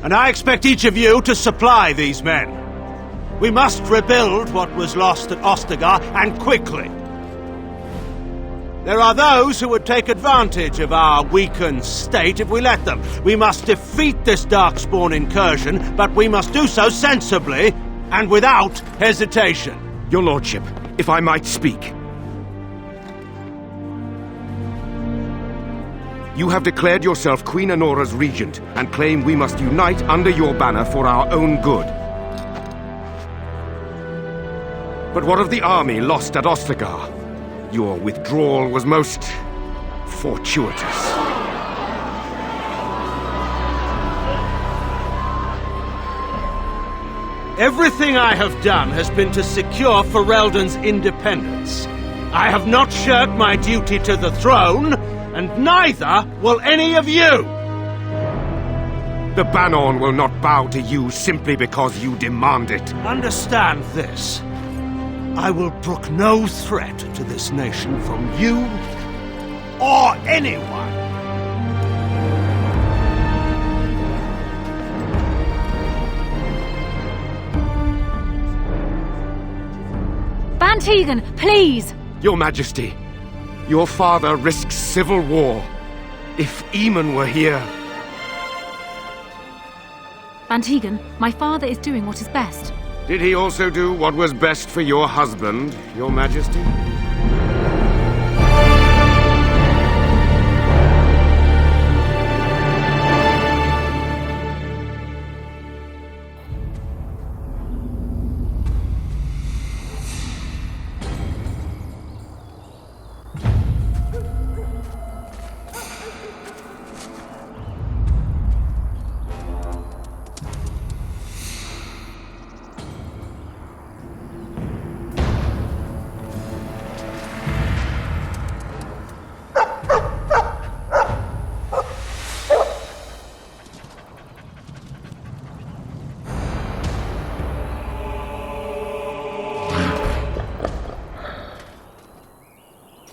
And I expect each of you to supply these men. We must rebuild what was lost at Ostagar, and quickly. There are those who would take advantage of our weakened state if we let them. We must defeat this Darkspawn incursion, but we must do so sensibly and without hesitation. Your lordship, if I might speak. You have declared yourself Queen Anora's regent, and claim we must unite under your banner for our own good. But what of the army lost at Ostagar? Your withdrawal was most fortuitous. Everything I have done has been to secure Ferelden's independence. I have not shirked my duty to the throne, and neither will any of you! The Bannorn will not bow to you simply because you demand it. Understand this. I will brook no threat to this nation from you or anyone. Van Tegan, please! Your Majesty, your father risks civil war. If Eamon were here... Van Tegan, my father is doing what is best. Did he also do what was best for your husband, Your Majesty?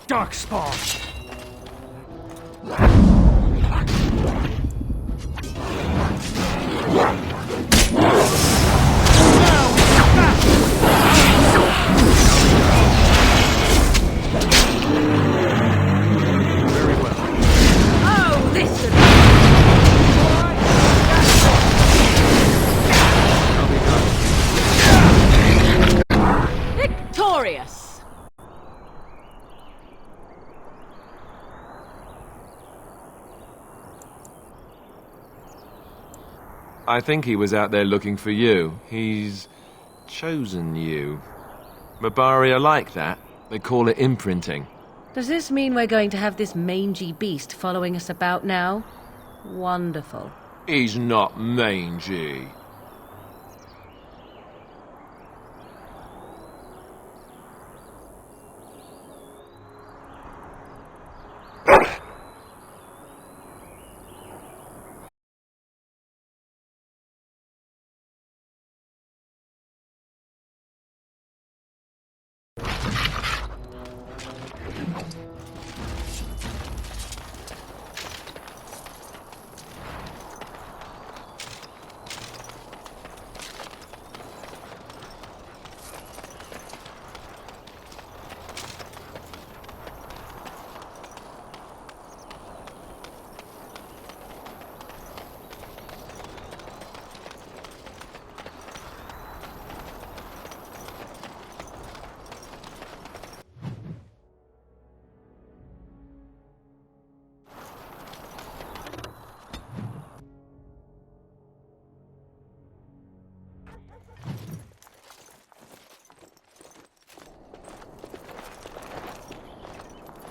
Darkspawn! Victorious! I think he was out there looking for you. He's chosen you. Mabari are like that. They call it imprinting. Does this mean we're going to have this mangy beast following us about now? Wonderful. He's not mangy.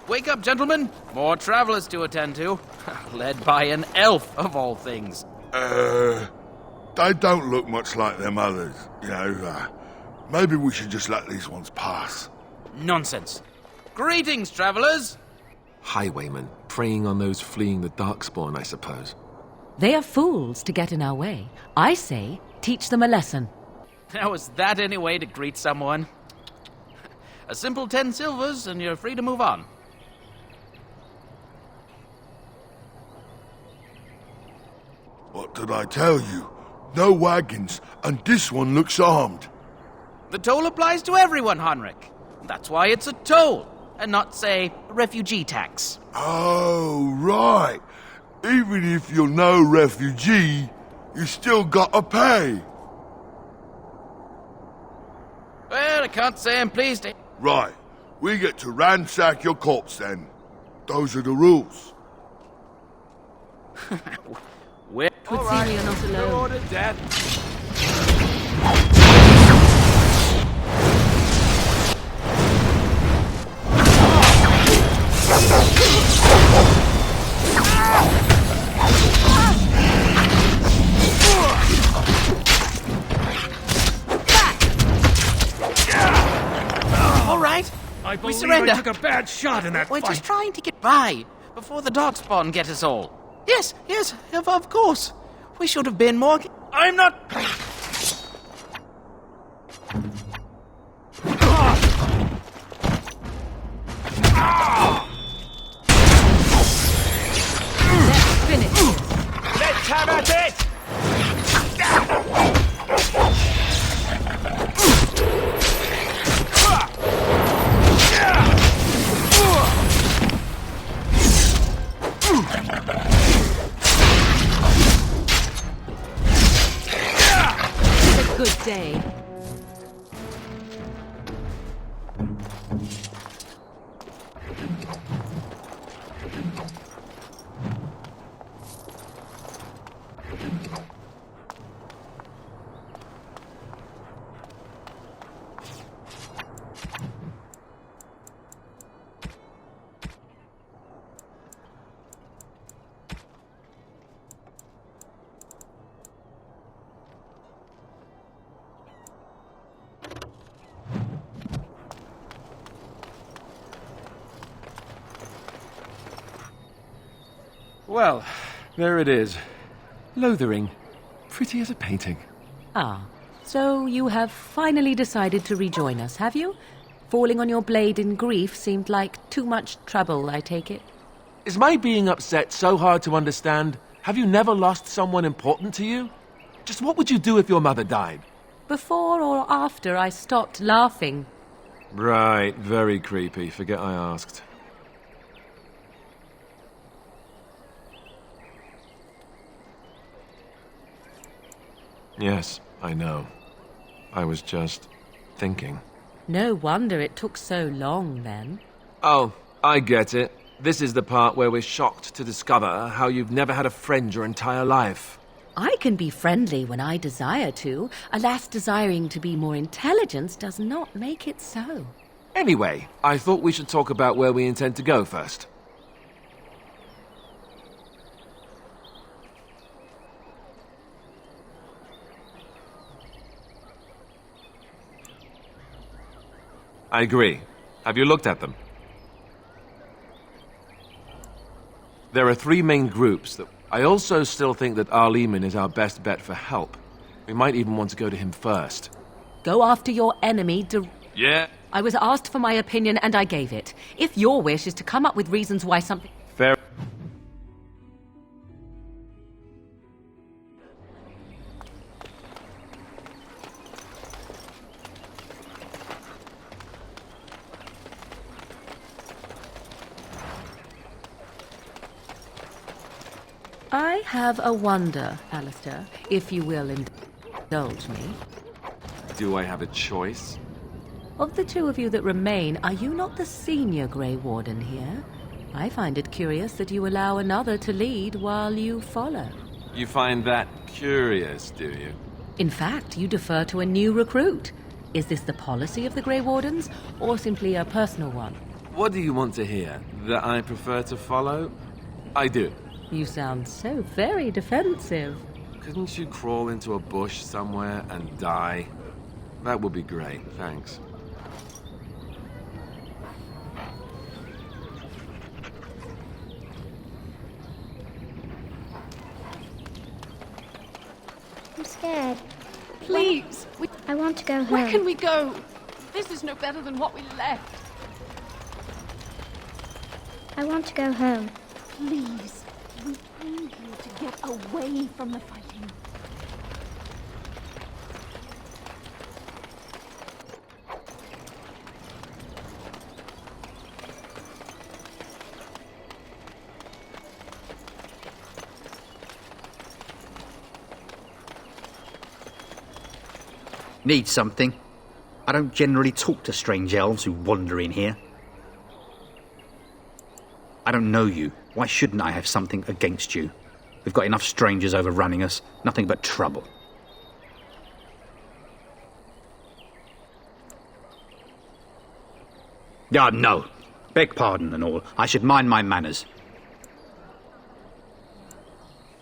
Wake up, gentlemen! More travelers to attend to. Led by an elf, of all things. They don't look much like them others, you know. Maybe we should just let these ones pass. Nonsense. Greetings, travelers! Highwaymen, preying on those fleeing the Darkspawn, I suppose. They are fools to get in our way. I say, teach them a lesson. Now, is that any way to greet someone? A simple 10 silvers, and you're free to move on. What? What did I tell you? No wagons, and this one looks armed. The toll applies to everyone, Henrik. That's why it's a toll, and not, say, a refugee tax. Oh, right. Even if you're no refugee, you still gotta pay. Well, I can't say I'm pleased. Right. We get to ransack your corpse then. Those are the rules. Well, Would seem you're not alone. Order, Dad. all right. I We surrender. I took a bad shot in that We're fight. just trying to get by before the darkspawn get us all. Yes, of course. We should have been more... I'm not... Let's finish this. Let's have at it! It's a good day. Well, there it is. Lothering. Pretty as a painting. Ah, so you have finally decided to rejoin us, have you? Falling on your blade in grief seemed like too much trouble, I take it. Is my being upset so hard to understand? Have you never lost someone important to you? Just what would you do if your mother died? Before or after I stopped laughing. Right, very creepy. Forget I asked. Yes, I know. I was just thinking. No wonder it took so long, then. Oh, I get it. This is the part where we're shocked to discover how you've never had a friend your entire life. I can be friendly when I desire to. Alas, desiring to be more intelligent does not make it so. Anyway, I thought we should talk about where we intend to go first. I agree. Have you looked at them? There are 3 main groups that... I also still think that Arliman is our best bet for help. We might even want to go to him first. Go after your enemy. Yeah. I was asked for my opinion and I gave it. If your wish is to come up with reasons why something... Fair. I have a wonder, Alistair, if you will indulge me. Do I have a choice? Of the 2 of you that remain, are you not the senior Grey Warden here? I find it curious that you allow another to lead while you follow. You find that curious, do you? In fact, you defer to a new recruit. Is this the policy of the Grey Wardens, or simply a personal one? What do you want to hear? That I prefer to follow? I do. You sound so very defensive. Couldn't you crawl into a bush somewhere and die? That would be great, thanks. I'm scared. Please, I want to go home. where can we go? This is no better than what we left. I want to go home. Please, we need you to get away from the fight. Need something? I don't generally talk to strange elves who wander in here. I don't know you. Why shouldn't I have something against you? We've got enough strangers overrunning us. Nothing but trouble. Ah, no. Beg pardon and all. I should mind my manners.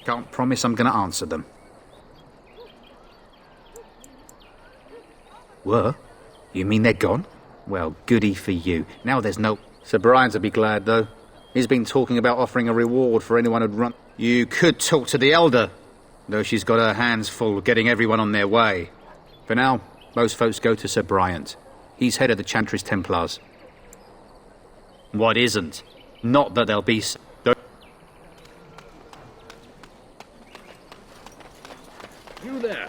Can't promise I'm going to answer them. Were? You mean they're gone? Well, goody for you. Now there's no... Sir Brian'll be glad, though. He's been talking about offering a reward for anyone who'd run... You could talk to the Elder, though she's got her hands full getting everyone on their way. For now, most folks go to Sir Bryant. He's head of the Chantry's Templars. What isn't? Not that there'll be... You there.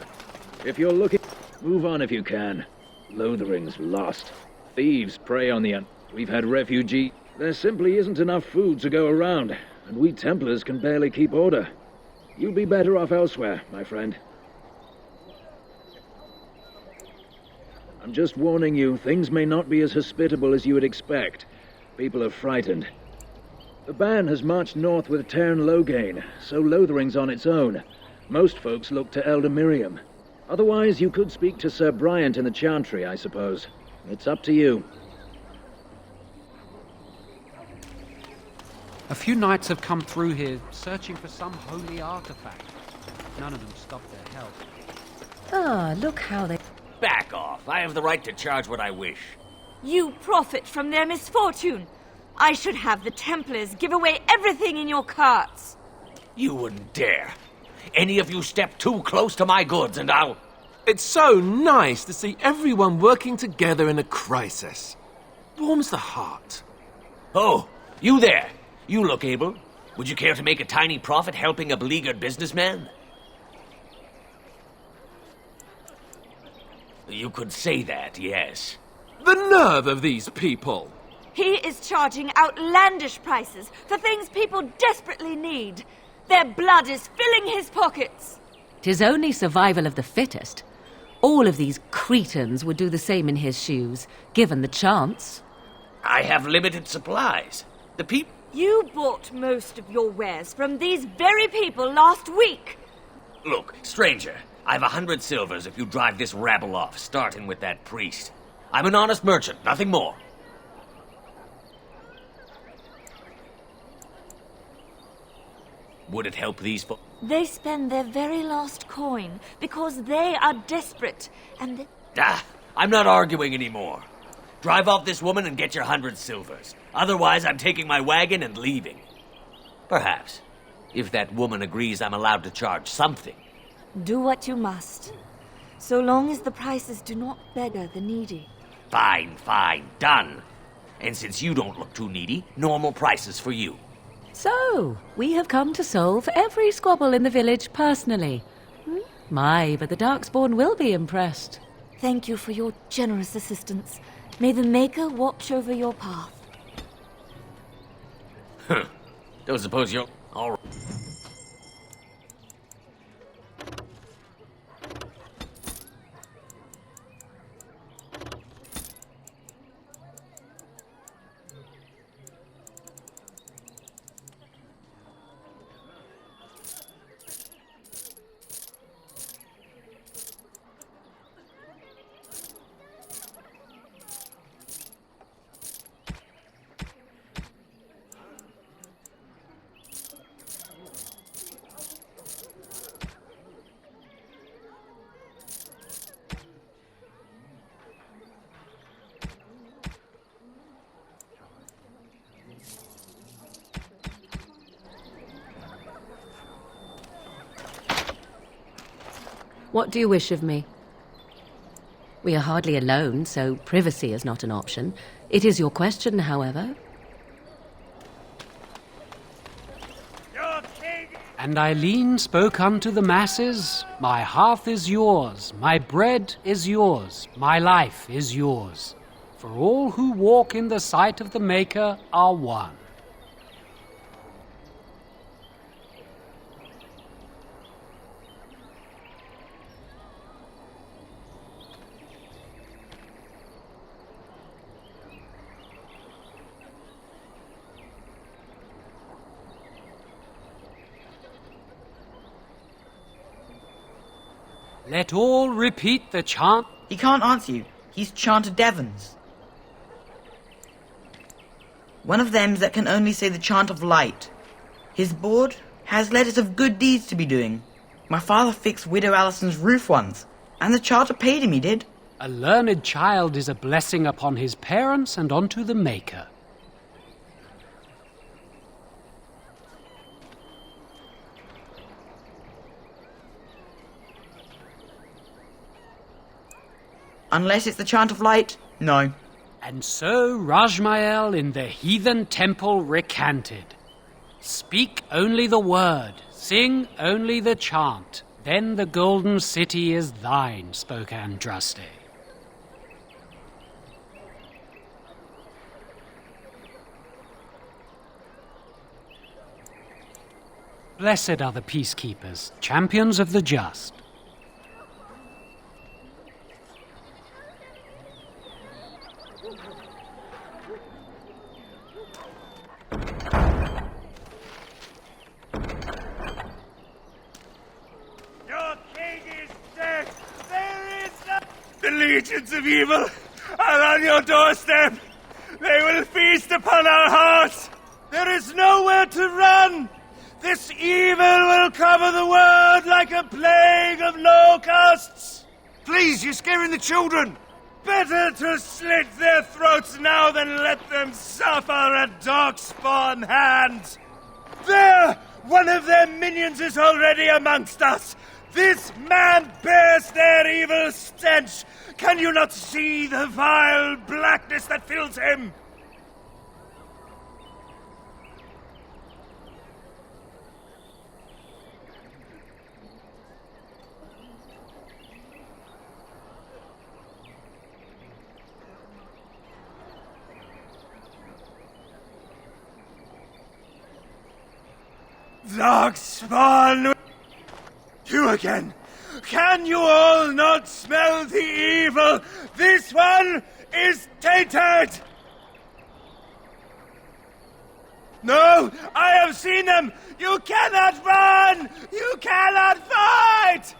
If you're looking... Move on if you can. Lothering's lost. Thieves prey on the... We've had refugee... There simply isn't enough food to go around, and we Templars can barely keep order. You'd be better off elsewhere, my friend. I'm just warning you, things may not be as hospitable as you would expect. People are frightened. The band has marched north with Tairn Loghain, so Lothering's on its own. Most folks look to Elder Miriam. Otherwise, you could speak to Sir Bryant in the Chantry, I suppose. It's up to you. A few knights have come through here, searching for some holy artifact. None of them stopped their help. Ah, look how they... Back off. I have the right to charge what I wish. You profit from their misfortune. I should have the Templars give away everything in your carts. You wouldn't dare. Any of you step too close to my goods and I'll... It's so nice to see everyone working together in a crisis. Warms the heart. Oh, you there. You look able. Would you care to make a tiny profit helping a beleaguered businessman? You could say that, yes. The nerve of these people! He is charging outlandish prices for things people desperately need. Their blood is filling his pockets. 'Tis only survival of the fittest. All of these cretins would do the same in his shoes, given the chance. I have limited supplies. The people... You bought most of your wares from these very people last week. Look, stranger, I've 100 silvers if you drive this rabble off, starting with that priest. I'm an honest merchant, nothing more. Would it help these folks? They spend their very last coin because they are desperate and... I'm not arguing anymore. Drive off this woman and get your 100 silvers. Otherwise, I'm taking my wagon and leaving. Perhaps, if that woman agrees I'm allowed to charge something. Do what you must, so long as the prices do not beggar the needy. Fine, fine, done. And since you don't look too needy, normal prices for you. So, we have come to solve every squabble in the village personally. My, but the Darkspawn will be impressed. Thank you for your generous assistance. May the Maker watch over your path. Don't suppose you're... All right. What do you wish of me? We are hardly alone, so privacy is not an option. It is your question, however. And Eileen spoke unto the masses, My hearth is yours, my bread is yours, my life is yours. For all who walk in the sight of the Maker are one. Let all repeat the chant. He can't answer you. He's chanted Devons. One of them that can only say the chant of light. His board has letters of good deeds to be doing. My father fixed Widow Allison's roof once, and the charter paid him, he did. A learned child is a blessing upon his parents and onto the Maker. Unless it's the chant of light, no. And so Rajmael in the heathen temple recanted. Speak only the word, sing only the chant, then the golden city is thine, spoke Andraste. Blessed are the peacekeepers, champions of the just. Your king is dead! There is no... The legions of evil are on your doorstep! They will feast upon our hearts! There is nowhere to run! This evil will cover the world like a plague of locusts! Please, you're scaring the children! Better to slit their throats now than let them suffer at Darkspawn hands! There! One of their minions is already amongst us! This man bears their evil stench! Can you not see the vile blackness that fills him? Darkspawn! You again! Can you all not smell the evil? This one is tainted! No! I have seen them! You cannot run! You cannot fight!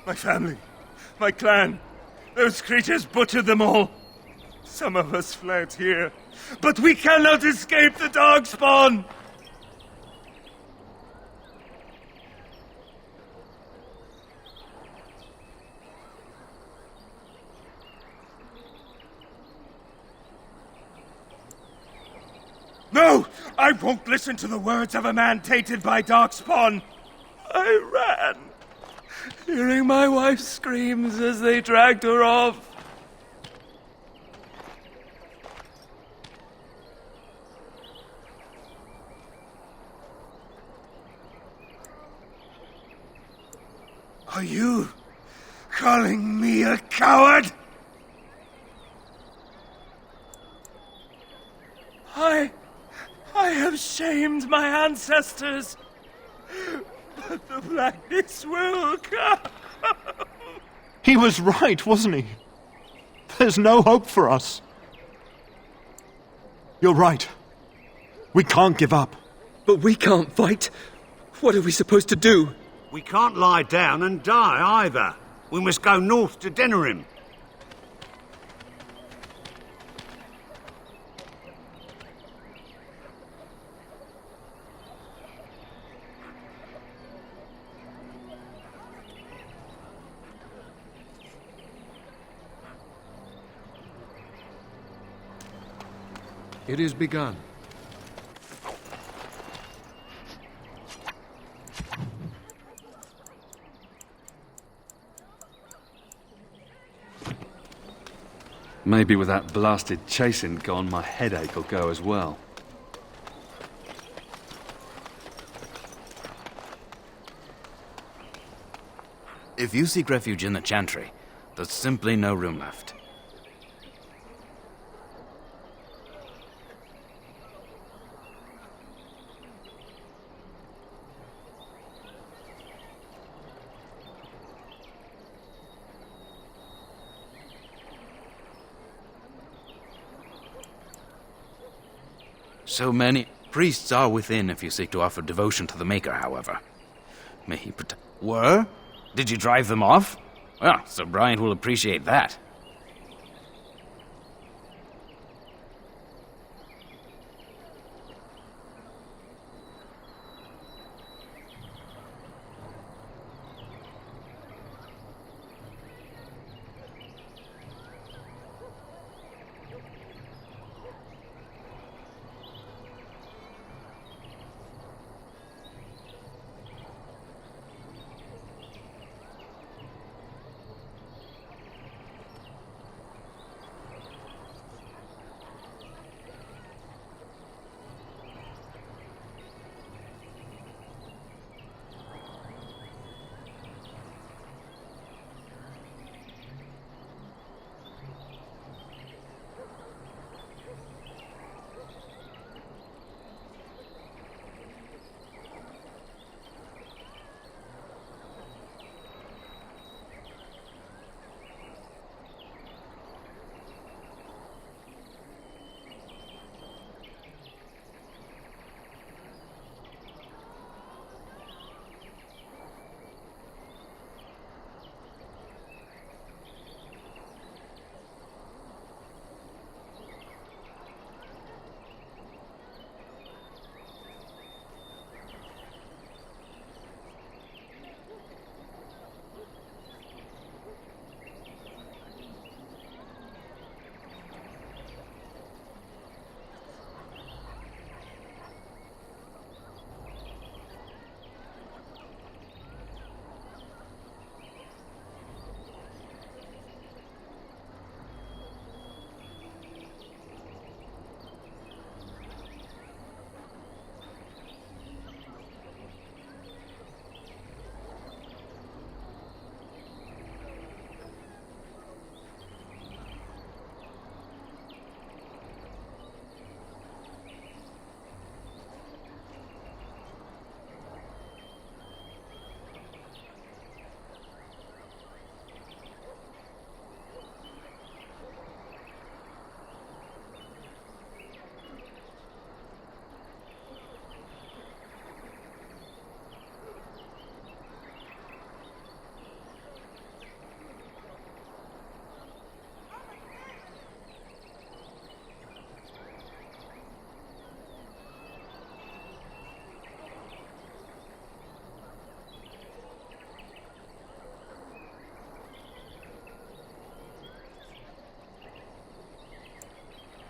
My family, my clan, those creatures butchered them all. Some of us fled here, but we cannot escape the Darkspawn! No! I won't listen to the words of a man tainted by Darkspawn! I ran, hearing my wife's screams as they dragged her off. Are you calling me a coward? I have shamed my ancestors, but the blackness will come. He was right, wasn't he? There's no hope for us. You're right. We can't give up. But we can't fight. What are we supposed to do? We can't lie down and die either. We must go north to Denerim. It is begun. Maybe with that blasted chasing gone, my headache will go as well. If you seek refuge in the Chantry, there's simply no room left. So many priests are within if you seek to offer devotion to the Maker, however. May he protect... Were? Did you drive them off? Well, Sir Bryant will appreciate that.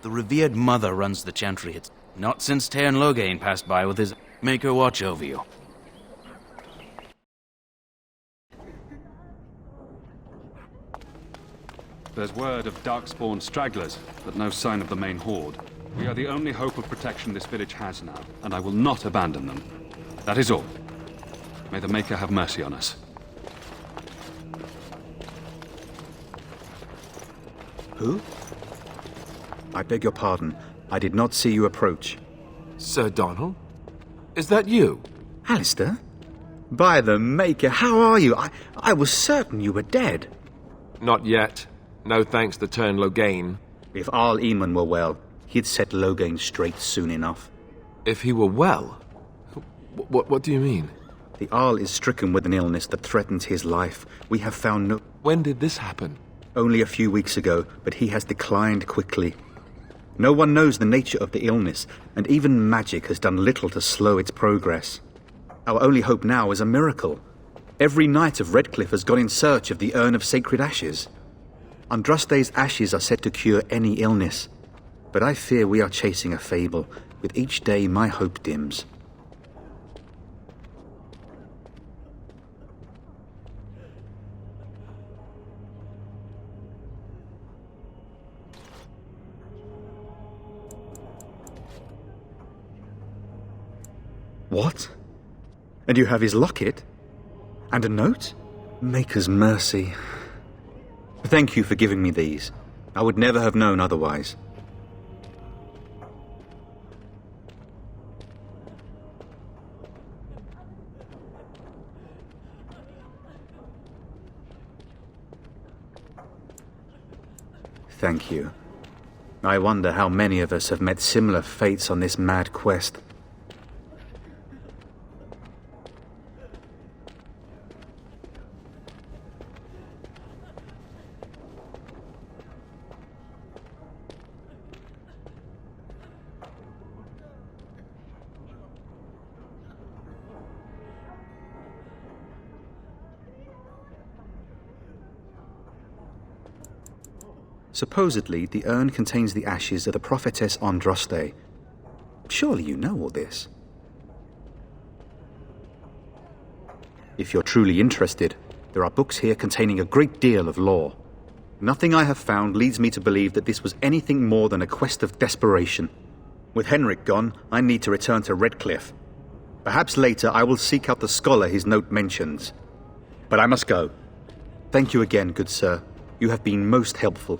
The revered mother runs the Chantry. It's not since Tairn Loghain passed by with his Maker watch over you. There's word of Darkspawn stragglers, but no sign of the main horde. We are the only hope of protection this village has now, and I will not abandon them. That is all. May the Maker have mercy on us. Who? I beg your pardon. I did not see you approach. Sir Donald? Is that you? Alistair? By the Maker, how are you? I was certain you were dead. Not yet. No thanks to Tairn Loghain. If Arl Eamon were well, he'd set Loghain straight soon enough. If he were well? What do you mean? The Arl is stricken with an illness that threatens his life. We have found no... When did this happen? Only a few weeks ago, but he has declined quickly. No one knows the nature of the illness, and even magic has done little to slow its progress. Our only hope now is a miracle. Every knight of Redcliffe has gone in search of the Urn of Sacred Ashes. Andraste's ashes are said to cure any illness, but I fear we are chasing a fable. With each day, my hope dims. What? And you have his locket? And a note? Maker's mercy. Thank you for giving me these. I would never have known otherwise. Thank you. I wonder how many of us have met similar fates on this mad quest. Supposedly, the urn contains the ashes of the prophetess Andraste. Surely you know all this. If you're truly interested, there are books here containing a great deal of lore. Nothing I have found leads me to believe that this was anything more than a quest of desperation. With Henrik gone, I need to return to Redcliffe. Perhaps later I will seek out the scholar his note mentions. But I must go. Thank you again, good sir. You have been most helpful.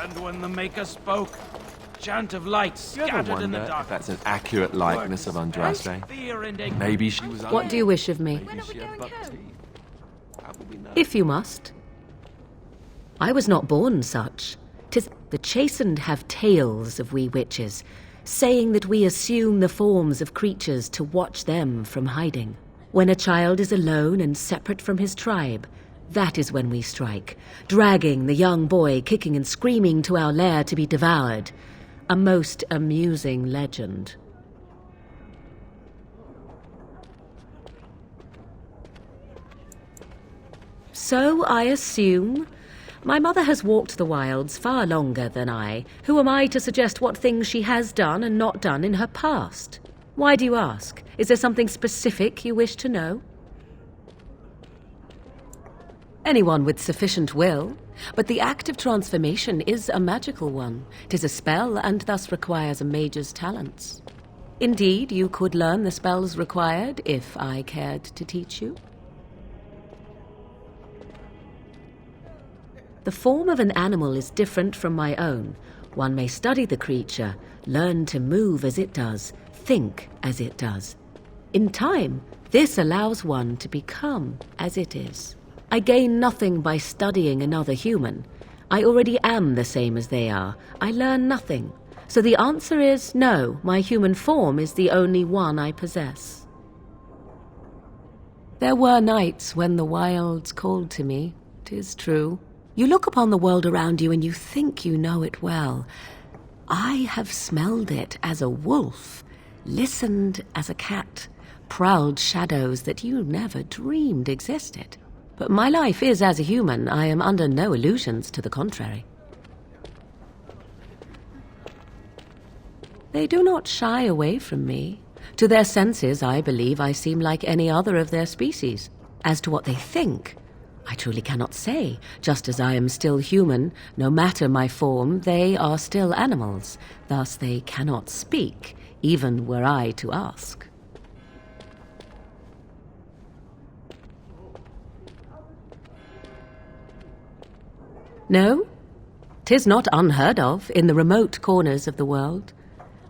And when the Maker spoke, chant of light Do you ever scattered in the wonder dark. if that's an accurate likeness of Andraste? Maybe she was... What do you wish of me? If you must. I was not born such. 'Tis the chastened have tales of we witches, saying that we assume the forms of creatures to watch them from hiding. When a child is alone and separate from his tribe, that is when we strike, dragging the young boy kicking and screaming to our lair to be devoured. A most amusing legend. So I assume. My mother has walked the wilds far longer than I. Who am I to suggest what things she has done and not done in her past? Why do you ask? Is there something specific you wish to know? Anyone with sufficient will, but the act of transformation is a magical one. 'Tis a spell and thus requires a mage's talents. Indeed, you could learn the spells required if I cared to teach you. The form of an animal is different from my own. One may study the creature, learn to move as it does, think as it does. In time, this allows one to become as it is. I gain nothing by studying another human. I already am the same as they are. I learn nothing. So the answer is no, my human form is the only one I possess. There were nights when the wilds called to me, 'tis true. You look upon the world around you and you think you know it well. I have smelled it as a wolf, listened as a cat, prowled shadows that you never dreamed existed. But my life is as a human. I am under no illusions to the contrary. They do not shy away from me. To their senses, I believe I seem like any other of their species. As to what they think, I truly cannot say. Just as I am still human, no matter my form, they are still animals. Thus they cannot speak, even were I to ask. No, 'tis not unheard of in the remote corners of the world.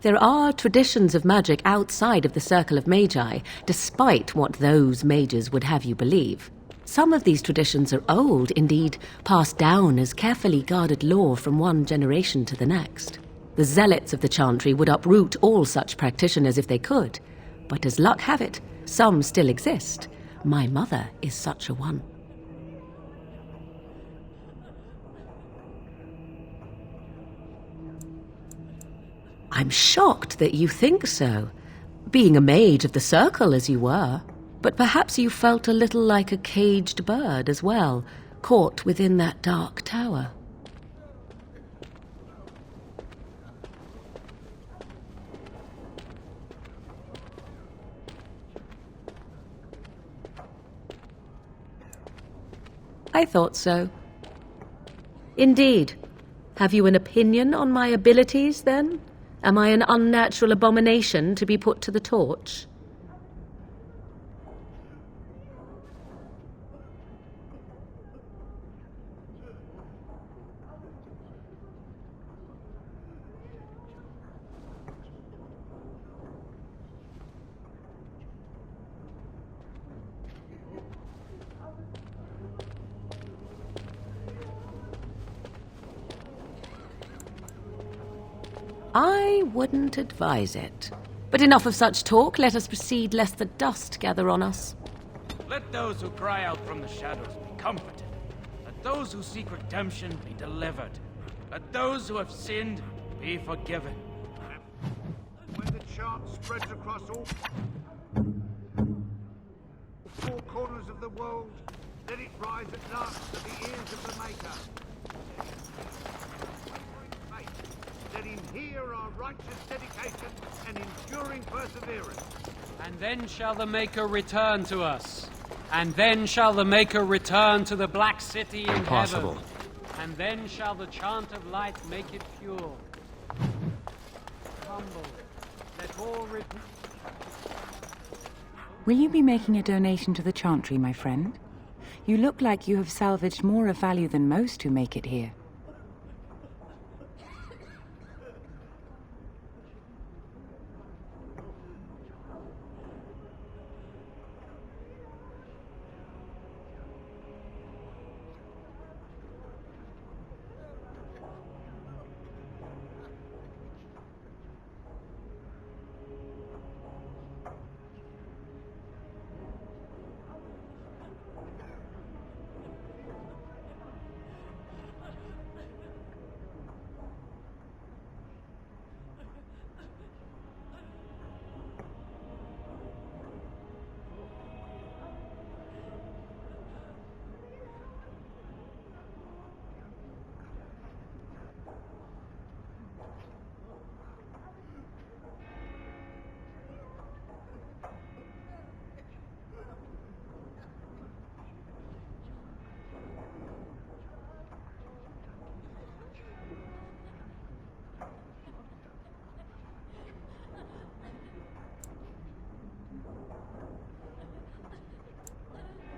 There are traditions of magic outside of the circle of magi, despite what those mages would have you believe. Some of these traditions are old, indeed, passed down as carefully guarded lore from one generation to the next. The zealots of the chantry would uproot all such practitioners if they could, but as luck have it, some still exist. My mother is such a one. I'm shocked that you think so, being a mage of the circle as you were. But perhaps you felt a little like a caged bird as well, caught within that dark tower. I thought so. Indeed. Have you an opinion on my abilities, then? Am I an unnatural abomination to be put to the torch? I wouldn't advise it. But enough of such talk. Let us proceed, lest the dust gather on us. Let those who cry out from the shadows be comforted. Let those who seek redemption be delivered. Let those who have sinned be forgiven. When the chant spreads across all four corners of the world, let it rise at last to the ears of the Maker. Let him hear our righteous dedication and enduring perseverance. And then shall the Maker return to us. And then shall the Maker return to the Black City in Impossible. heaven. And then shall the chant of light make it pure. Humble. Let all Will you be making a donation to the Chantry, my friend? You look like you have salvaged more of value than most who make it here.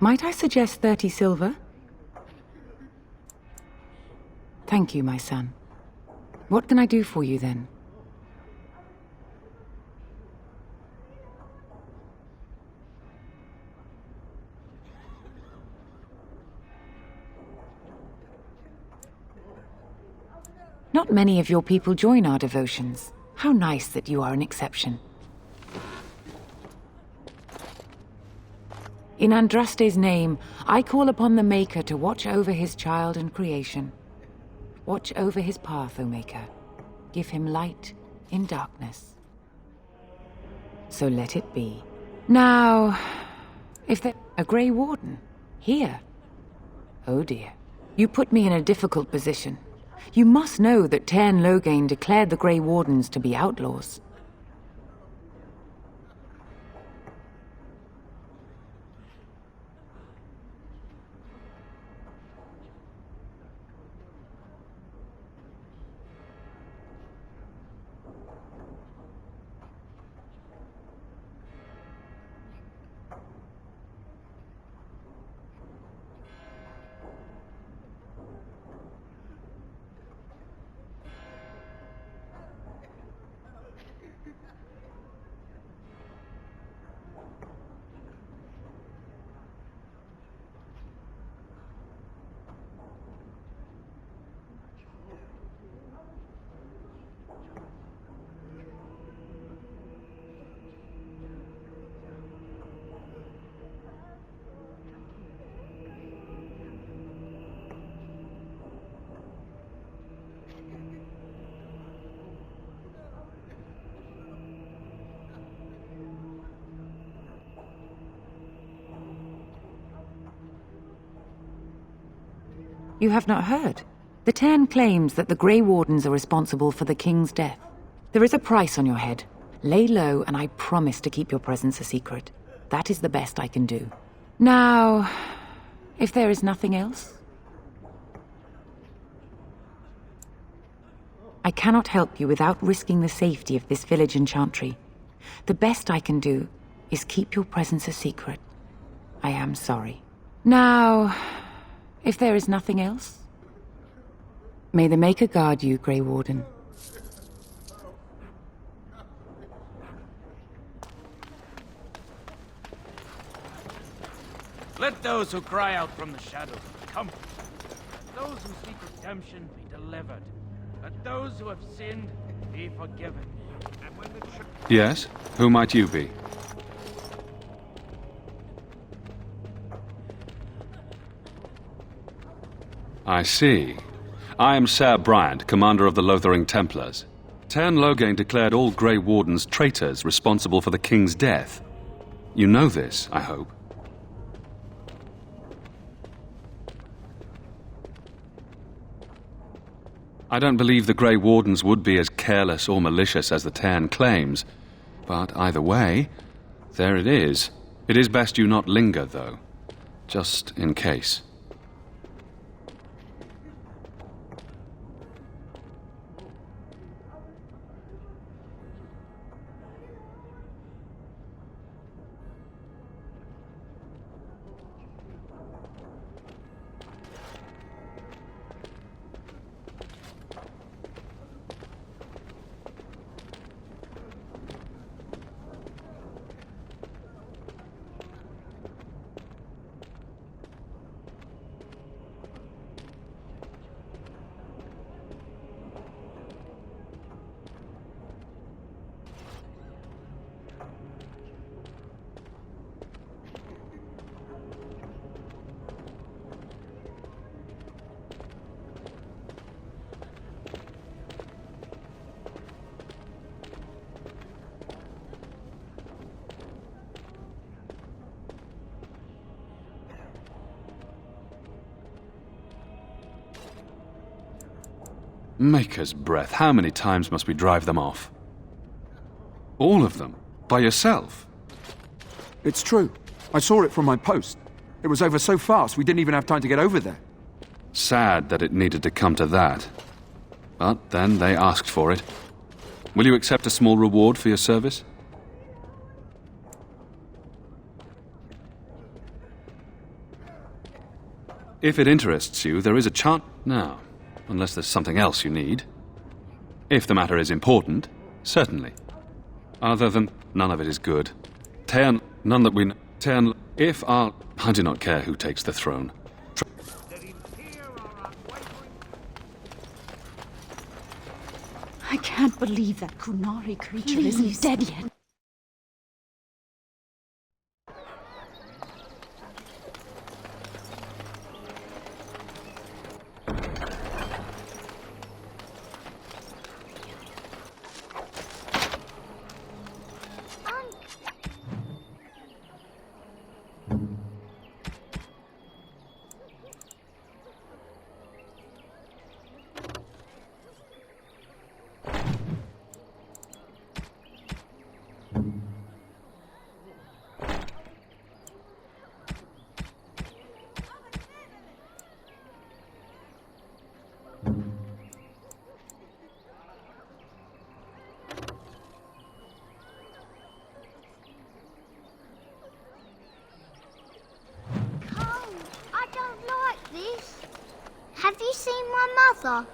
Might I suggest 30 silver? Thank you, my son. What can I do for you, then? Not many of your people join our devotions. How nice that you are an exception. In Andraste's name, I call upon the Maker to watch over his child and creation. Watch over his path, O Maker. Give him light in darkness. So let it be. Now, if there... A Grey Warden? Here? Oh dear. You put me in a difficult position. You must know that Tairn Loghain declared the Grey Wardens to be outlaws. You have not heard? The Tairn claims that the Grey Wardens are responsible for the King's death. There is a price on your head. Lay low, and I promise to keep your presence a secret. That is the best I can do. Now, if there is nothing else... I cannot help you without risking the safety of this village and chantry. The best I can do is keep your presence a secret. I am sorry. Now, if there is nothing else, may the Maker guard you, Grey Warden. Let those who cry out from the shadows be comforted. Let those who seek redemption be delivered. Let those who have sinned be forgiven. And when the Yes? Who might you be? I see. I am Ser Bryant, commander of the Lothering Templars. Teyrn Loghain declared all Grey Wardens traitors responsible for the king's death. You know this, I hope. I don't believe the Grey Wardens would be as careless or malicious as the Teyrn claims, but either way, there it is. It is best you not linger, though, just in case. Maker's breath, how many times must we drive them off? All of them? By yourself? It's true. I saw it from my post. It was over so fast we didn't even have time to get over there. Sad that it needed to come to that. But then they asked for it. Will you accept a small reward for your service? If it interests you, there is a chance now. Unless there's something else you need. If the matter is important, certainly. Other than, none of it is good. Teyrn, none that we know. Teyrn, if our... I do not care who takes the throne. I can't believe that Qunari creature isn't dead yet. Have you seen my mother?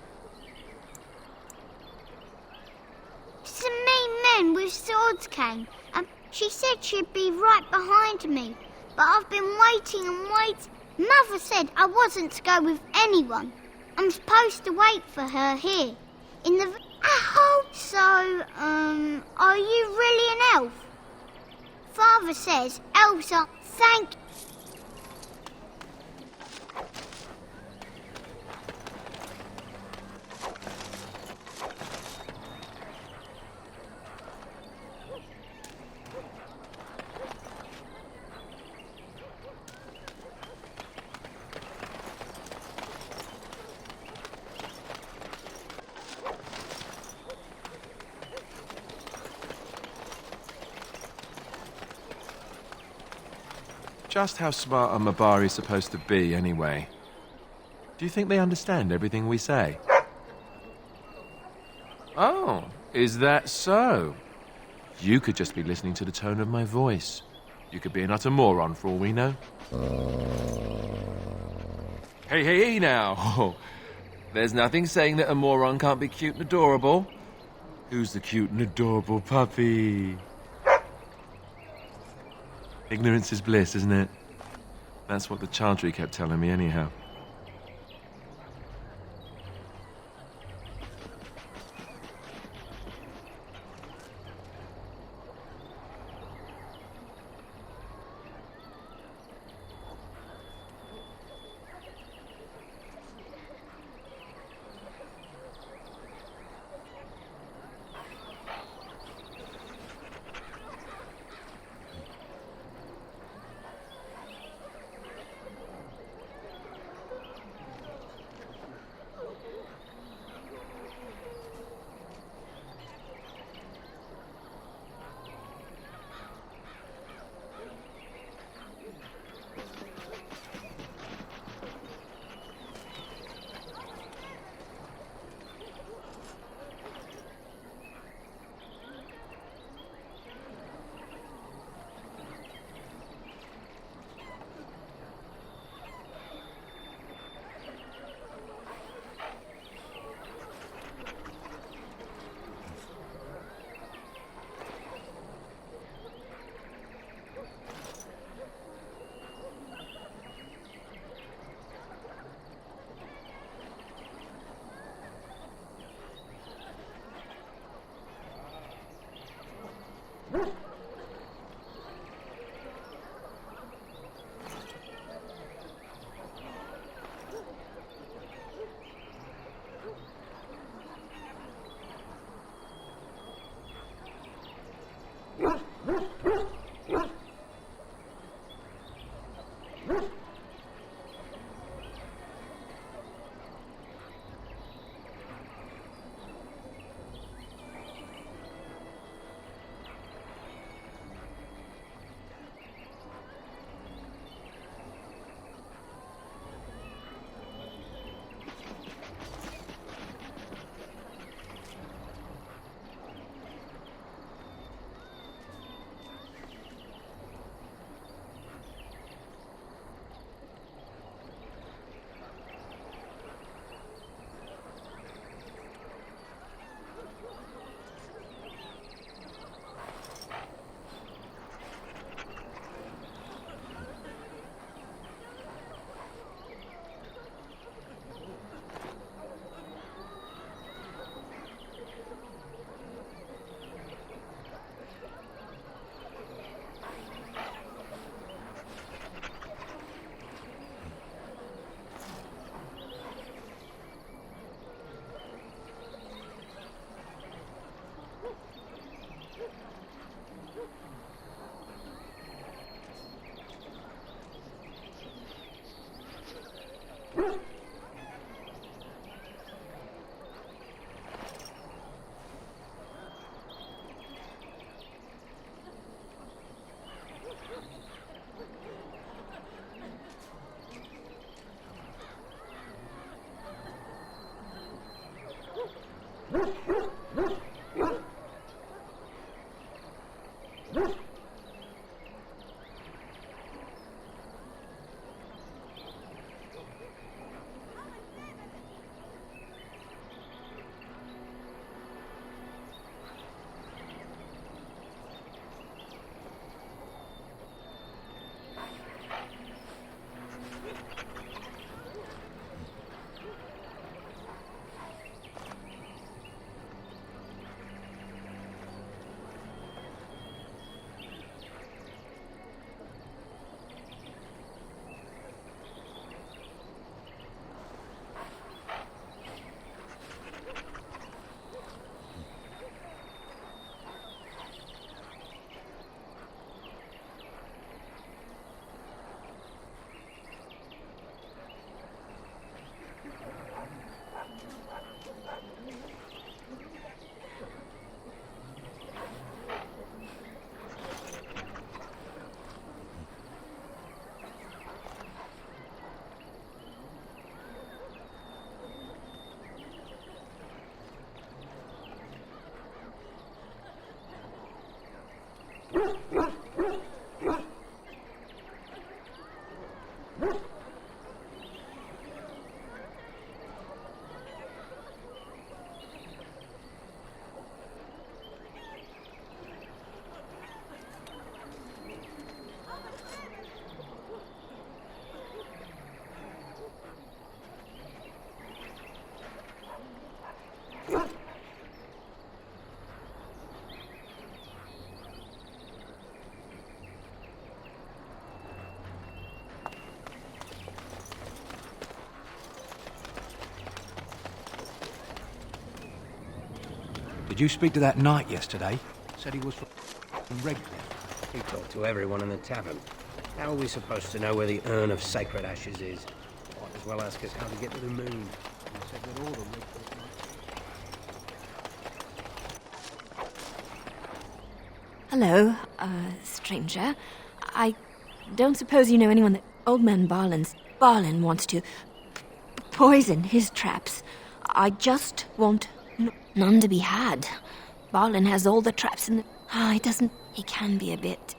Some mean men with swords came, and she said she'd be right behind me. But I've been waiting and waiting. Mother said I wasn't to go with anyone. I'm supposed to wait for her here, in the... I hope so. Are you really an elf? Father says elves are... Thank you. Just how smart are Mabari supposed to be, anyway? Do you think they understand everything we say? Oh, is that so? You could just be listening to the tone of my voice. You could be an utter moron for all we know. Hey now. There's nothing saying that a moron can't be cute and adorable. Who's the cute and adorable puppy? Ignorance is bliss, isn't it? That's what the Chantry kept telling me anyhow. Did you speak to that knight yesterday? Said he was from Redcliffe. He talked to everyone in the tavern. How are we supposed to know where the urn of sacred ashes is? Might as well ask us how to get to the moon. He said that all the Redcliffe knights... Hello, stranger. I don't suppose you know anyone that Old Man Barlin wants to poison his traps. I just want none to be had. Barlin has all the traps in the... he can be a bit...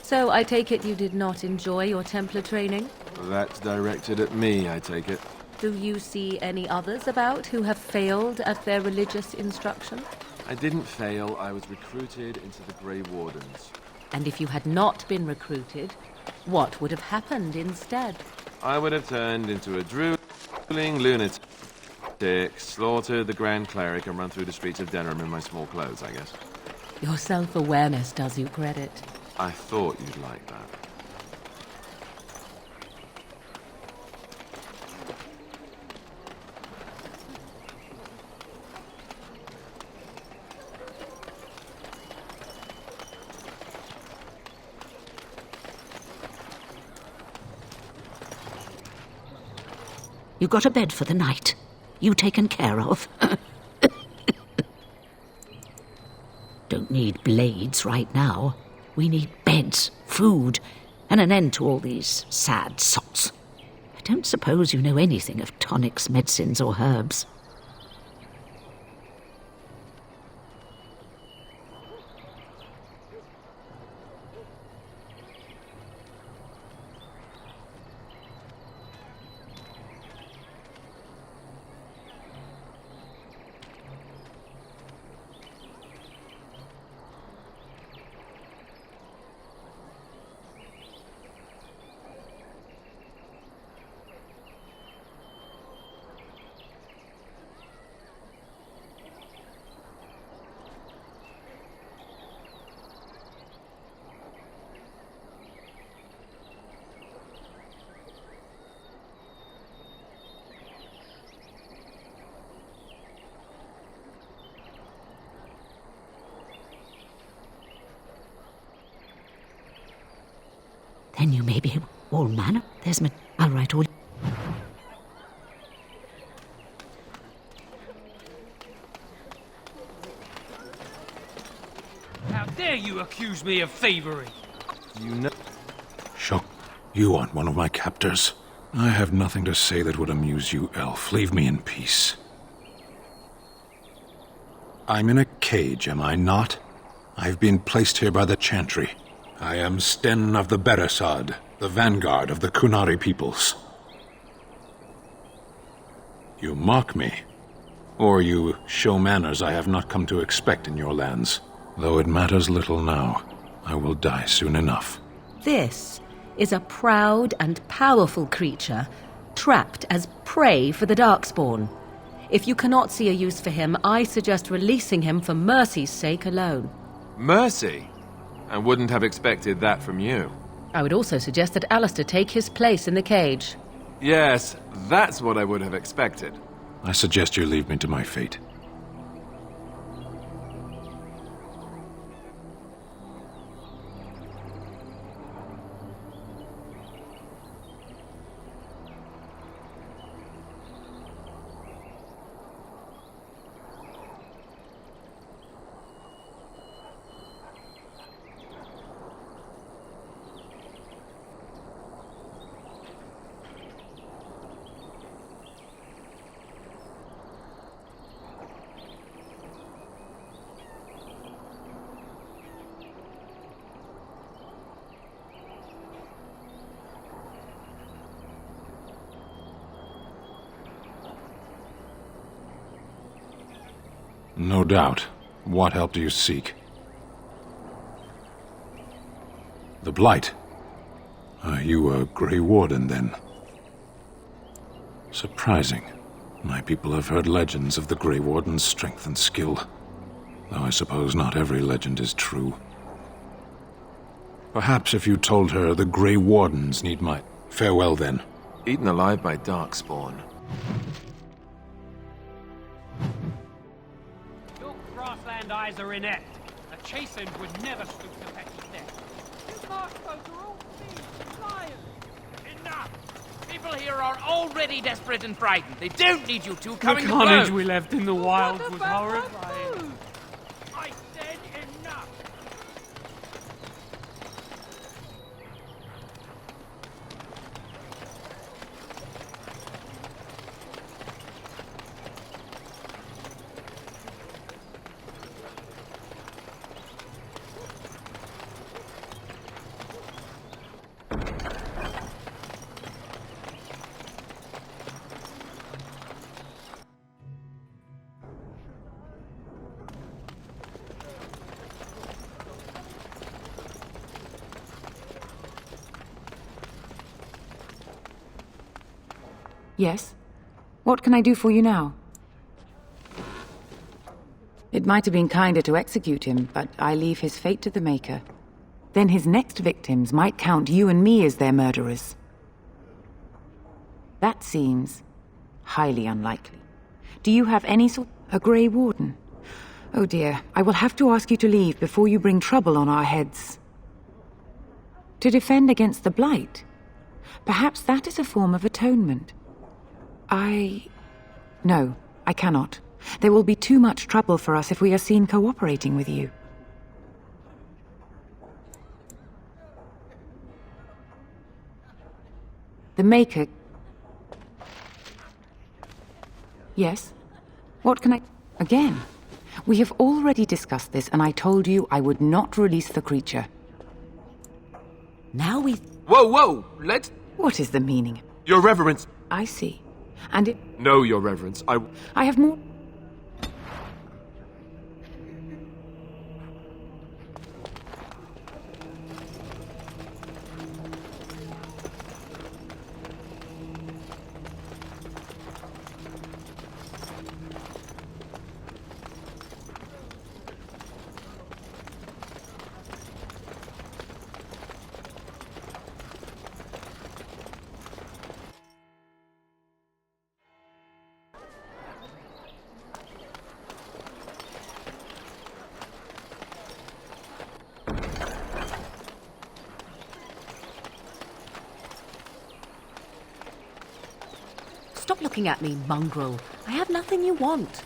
So I take it you did not enjoy your Templar training? That's directed at me, I take it. Do you see any others about who have failed at their religious instruction? I didn't fail. I was recruited into the Grey Wardens. And if you had not been recruited, what would have happened instead? I would have turned into a drooling lunatic, slaughtered the Grand Cleric, and run through the streets of Denham in my small clothes, I guess. Your self-awareness does you credit. I thought you'd like that. You got a bed for the night? You taken care of? Don't need blades right now. We need beds, food, and an end to all these sad sots. I don't suppose you know anything of tonics, medicines, or herbs. Then you may be all manner. There's I'll write all... How dare you accuse me of thievery? You know... Shock, you aren't one of my captors. I have nothing to say that would amuse you, elf. Leave me in peace. I'm in a cage, am I not? I've been placed here by the Chantry. I am Sten of the Beresad, the vanguard of the Kunari peoples. You mock me, or you show manners I have not come to expect in your lands. Though it matters little now, I will die soon enough. This is a proud and powerful creature, trapped as prey for the Darkspawn. If you cannot see a use for him, I suggest releasing him for mercy's sake alone. Mercy? I wouldn't have expected that from you. I would also suggest that Alistair take his place in the cage. Yes, that's what I would have expected. I suggest you leave me to my fate. No doubt. What help do you seek? The Blight. Are you a Grey Warden, then? Surprising. My people have heard legends of the Grey Warden's strength and skill. Though I suppose not every legend is true. Perhaps if you told her the Grey Wardens need my... Farewell, then. Eaten alive by Darkspawn. Your grassland eyes are inept. A chastened would never stoop to petty death. These marshfolk are all thieves, liars. Enough! People here are already desperate and frightened. They don't need you two The coming to carnage blows. we left in the wild was horrifying. I said enough! Yes? What can I do for you now? It might have been kinder to execute him, but I leave his fate to the Maker. Then his next victims might count you and me as their murderers. That seems highly unlikely. Do you have any sort... a Grey Warden? Oh dear, I will have to ask you to leave before you bring trouble on our heads. To defend against the Blight? Perhaps that is a form of atonement. No, I cannot. There will be too much trouble for us if we are seen cooperating with you. The Maker... Yes? What can I... Again? We have already discussed this, and I told you I would not release the creature. Now we... Whoa, whoa! Let's... What is the meaning? Your Reverence... I see. And it... No, Your Reverence, I have more... Stop looking at me, mongrel. I have nothing you want.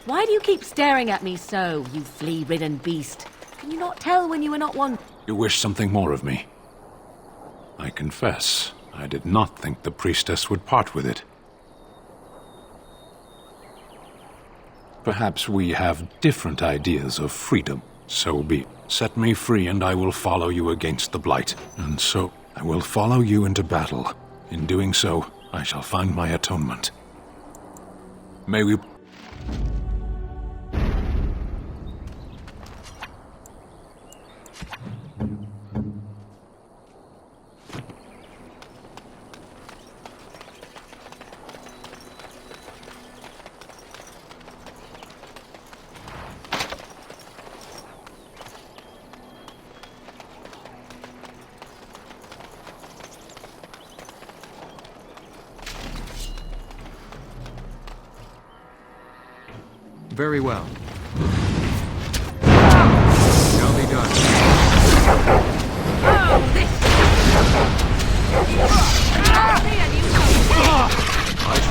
Why do you keep staring at me so, you flea-ridden beast? Can you not tell when you are not one? You wish something more of me? I confess, I did not think the priestess would part with it. Perhaps we have different ideas of freedom. So be it. Set me free and I will follow you against the Blight. And so I will follow you into battle. In doing so, I shall find my atonement. May we... Very well. Shall be done. I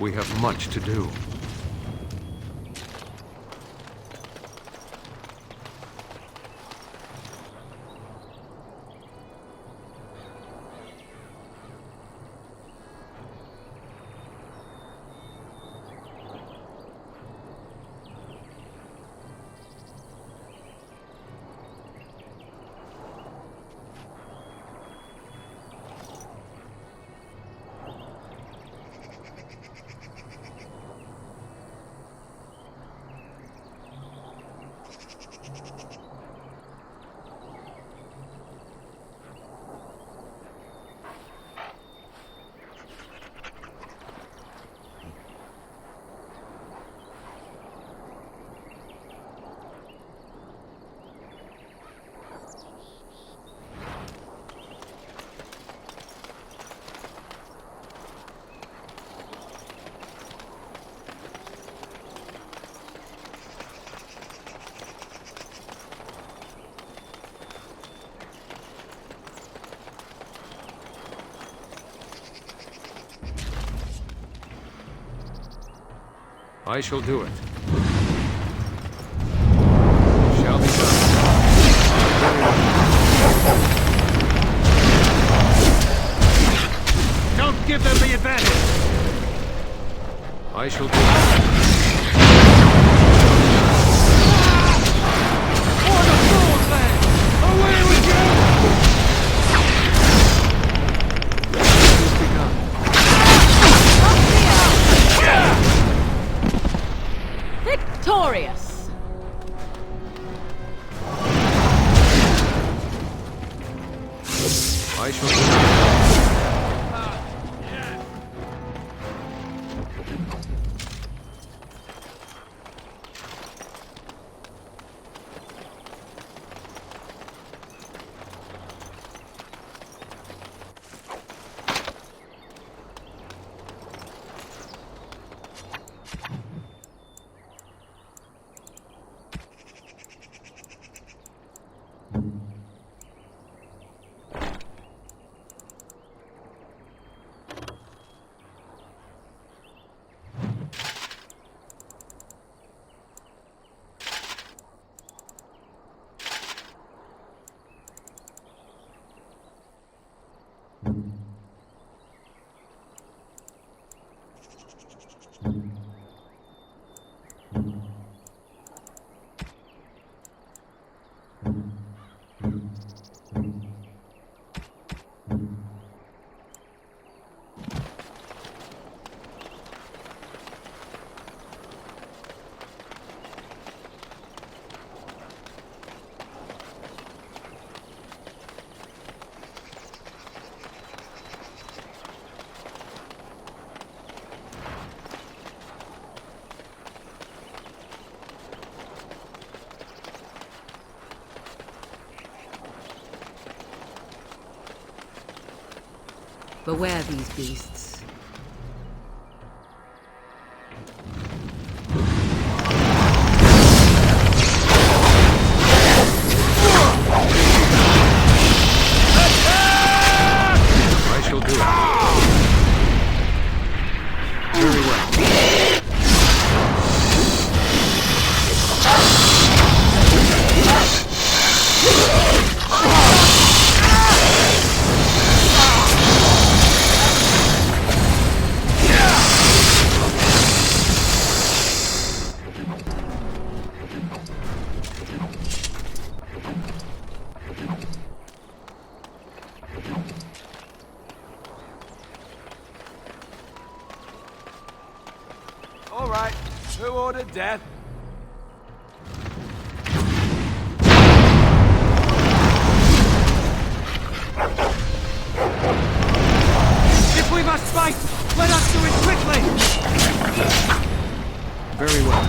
We have much to do. I shall do it. Shall be done. Don't give them the advantage! I shall do it. Victorious! I shall do it. Beware these beasts. I shall do it. Very well. All right, who ordered death? If we must fight, let us do it quickly! Very well.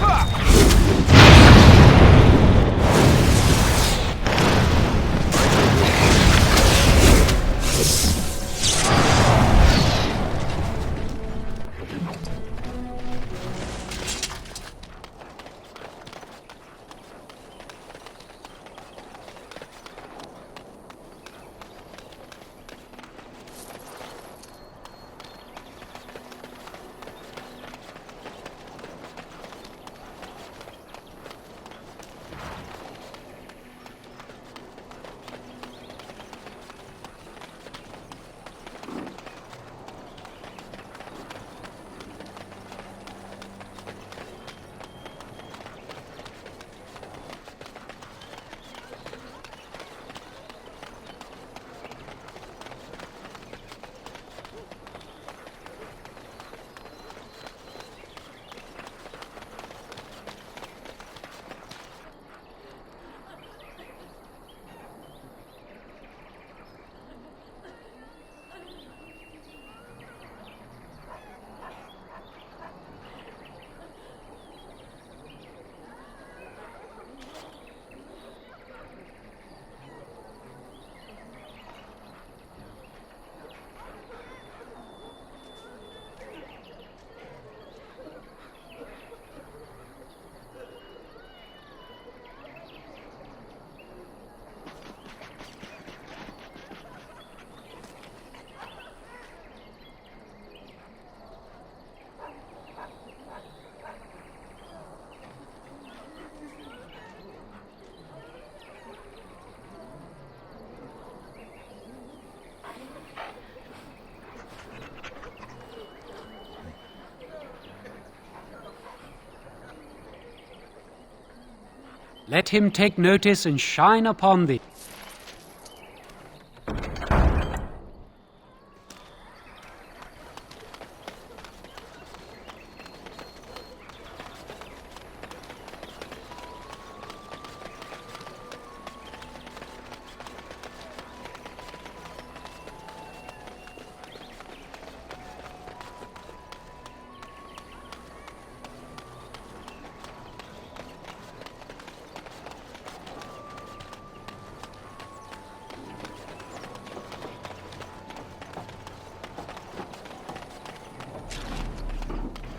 Let him take notice and shine upon thee.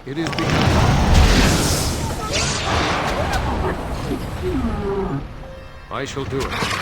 It is I shall do it.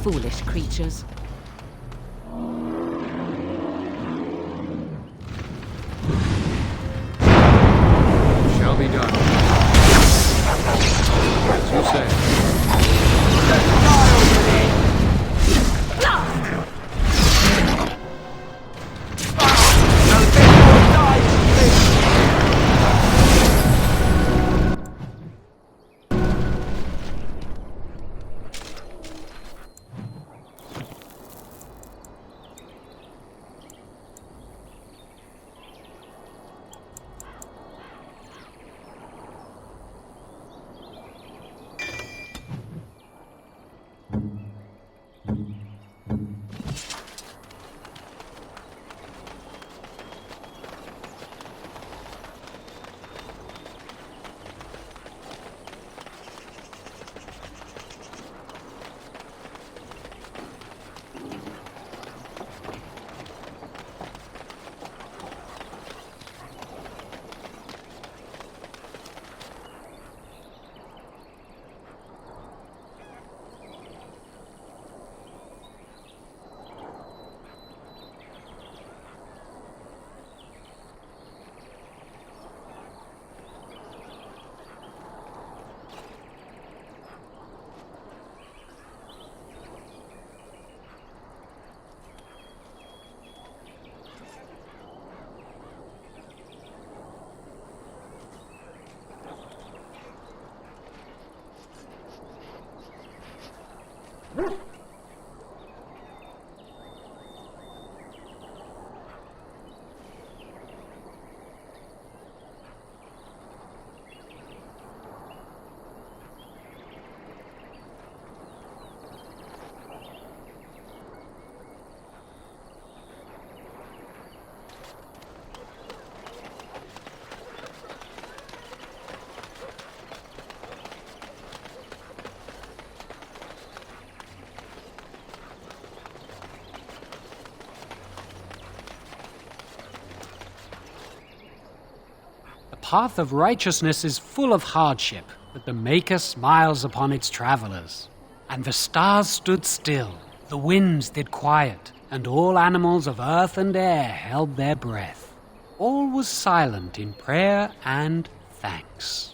Foolish creatures. Shall be done. As you say. The path of righteousness is full of hardship, but the Maker smiles upon its travelers. And the stars stood still, the winds did quiet, and all animals of earth and air held their breath. all was silent in prayer and thanks.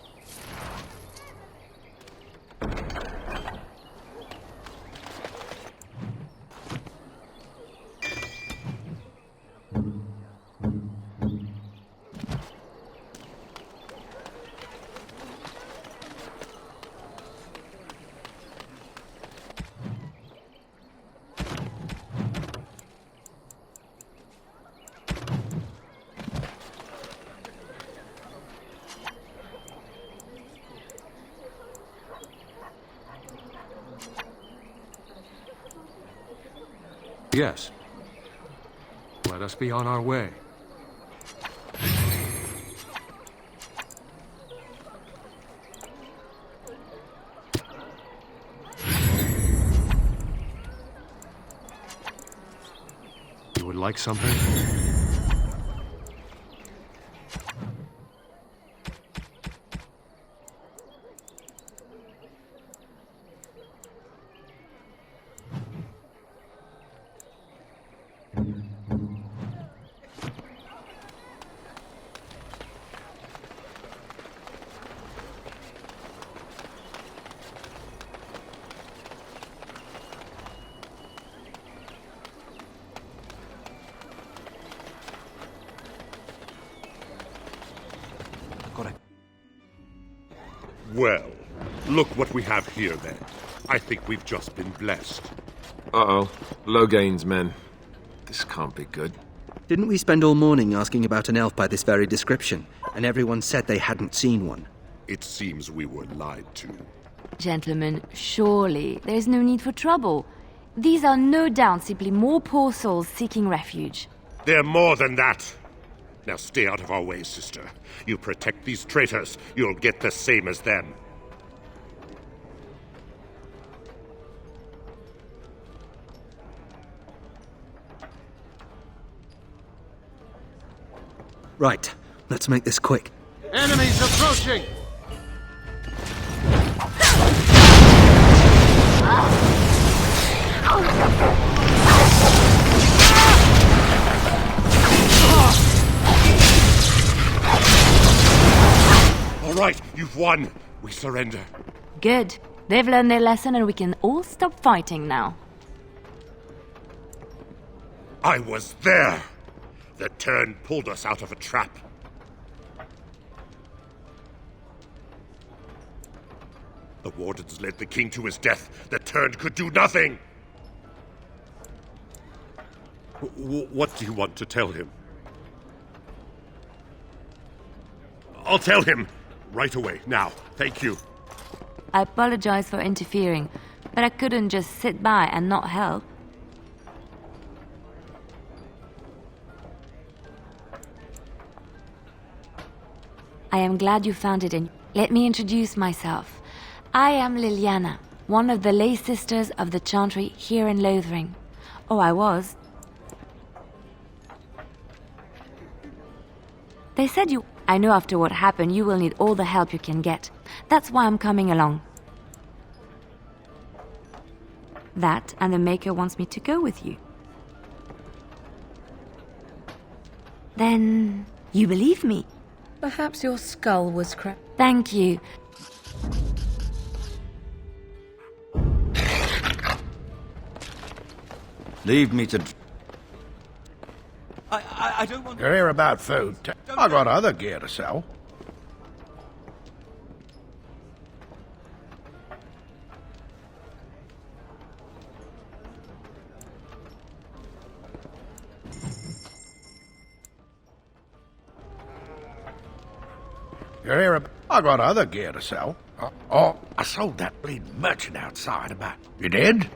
Yes. Let us be on our way. You would like something? Well, look what we have here then. I think we've just been blessed. Uh-oh. Logain's men. This can't be good. Didn't we spend all morning asking about an elf by this very description, and everyone said they hadn't seen one? It seems we were lied to. Gentlemen, surely there's no need for trouble. These are no doubt simply more poor souls seeking refuge. They're more than that. Now stay out of our way, sister. You protect these traitors, you'll get the same as them. Right, let's make this quick. Enemies approaching! All right, you've won. We surrender. Good. They've learned their lesson and we can all stop fighting now. I was there. The turn pulled us out of a trap. The wardens led the king to his death. The turn could do nothing. What do you want to tell him? I'll tell him. Right away, now. Thank you. I apologize for interfering, but I couldn't just sit by and not help. I am glad you found it in. Let me introduce myself. I am Liliana, one of the lay sisters of the Chantry here in Lothering. Oh, I was. They said you... I know after what happened, you will need all the help you can get. That's why I'm coming along. That, and the Maker wants me to go with you. Then... you believe me? Perhaps your skull was cracked. Thank you. Leave me to... I don't want... You're here about food. I got other gear to sell. You're here I got other gear to sell. Oh, I sold that bleeding merchant outside about... You did?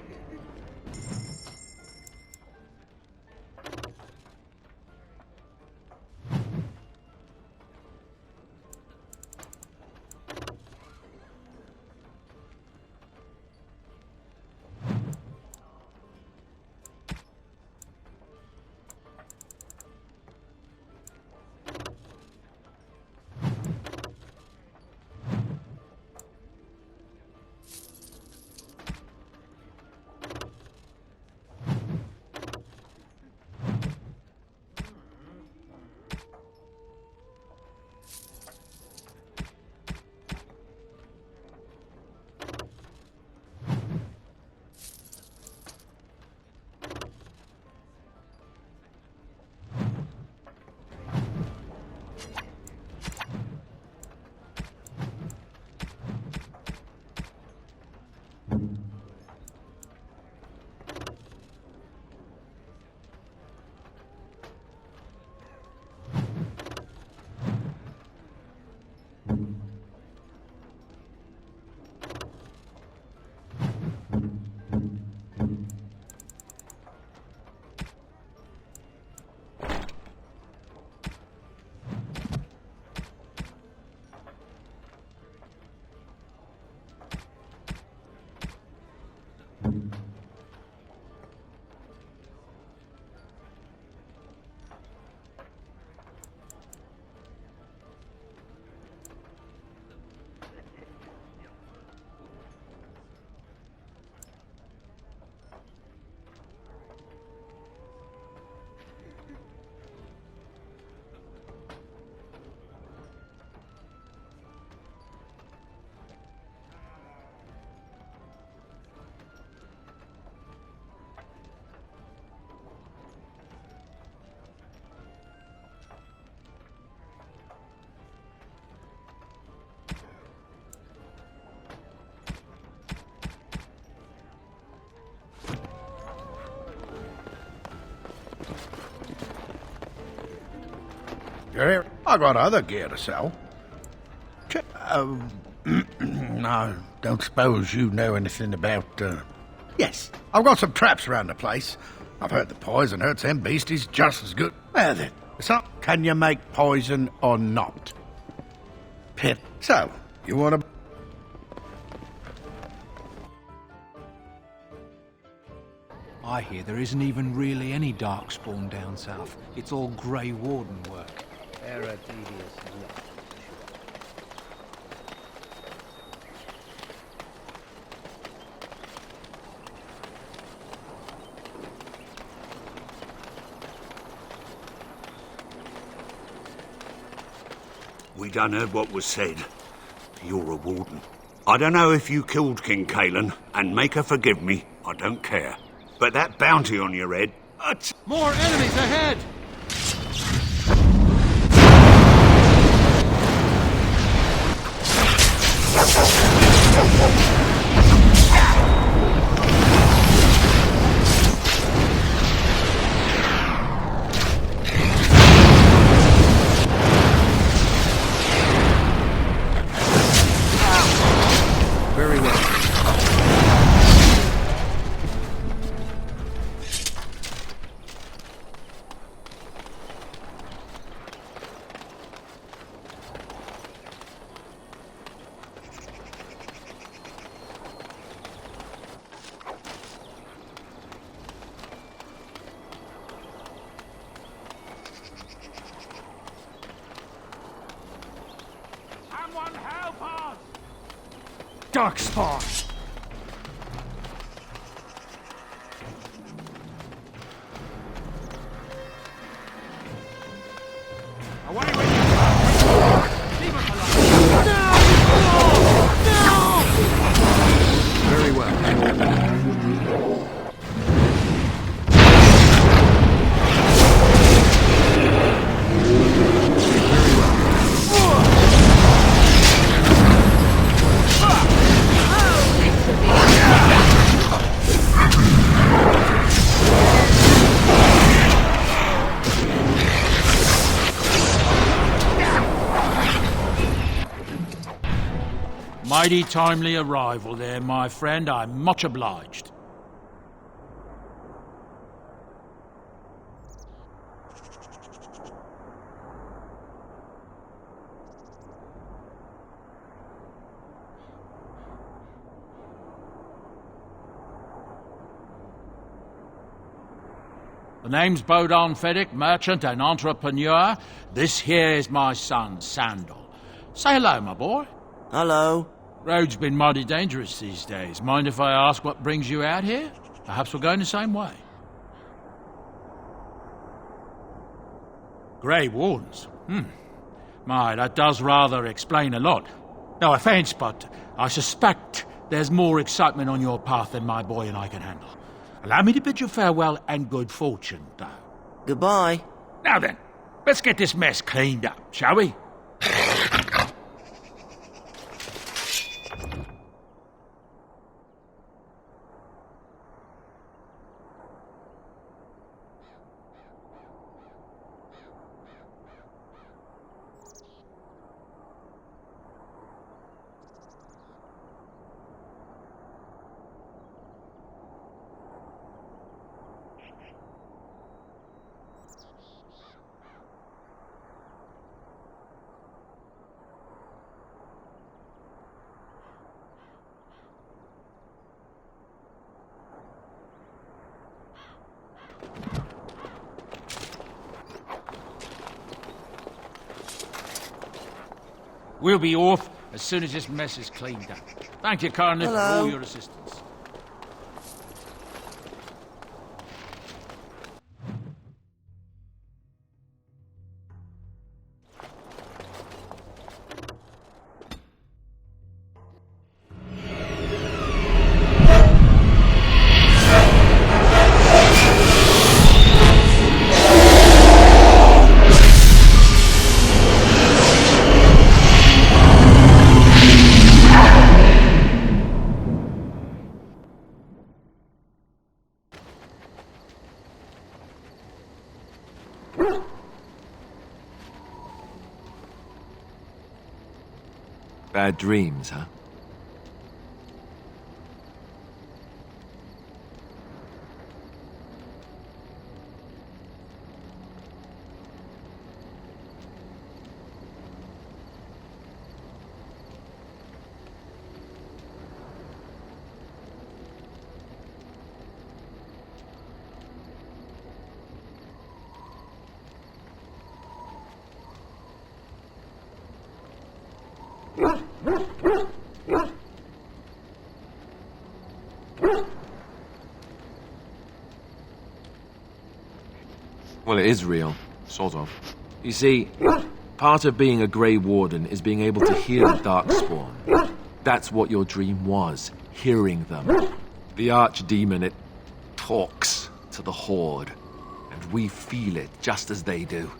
I got other gear to sell. I don't suppose you know anything about, Yes, I've got some traps around the place. I've heard the poison hurts them beasties just as good. Well then, so can you make poison or not? Pip. So, you want to... I hear there isn't even really any Darkspawn down south. It's all Grey Warden work. Era devious, isn't it? We done heard what was said. You're a warden. I don't know if you killed King Kalen, and make her forgive me, I don't care. But that bounty on your head... More enemies ahead! Very well. Someone help us! Darkspawn! Away with you! Leave us alone! No! Very well. Mighty timely arrival there, my friend. I'm much obliged. The name's Bodon Feddick, merchant and entrepreneur. This here is my son, Sandal. Say hello, my boy. Hello. Road's been mighty dangerous these days. Mind if I ask what brings you out here? Perhaps we're going the same way. Grey Wardens? My, that does rather explain a lot. No offence, but I suspect there's more excitement on your path than my boy and I can handle. Allow me to bid you farewell and good fortune, though. Goodbye. Now then, let's get this mess cleaned up, shall we? We'll be off as soon as this mess is cleaned up. Thank you, Carniff, for all your assistance. Bad dreams, huh? Well, it is real. Sort of. You see, part of being a Grey Warden is being able to hear the Darkspawn. That's what your dream was, hearing them. The Archdemon, it talks to the Horde, and we feel it just as they do.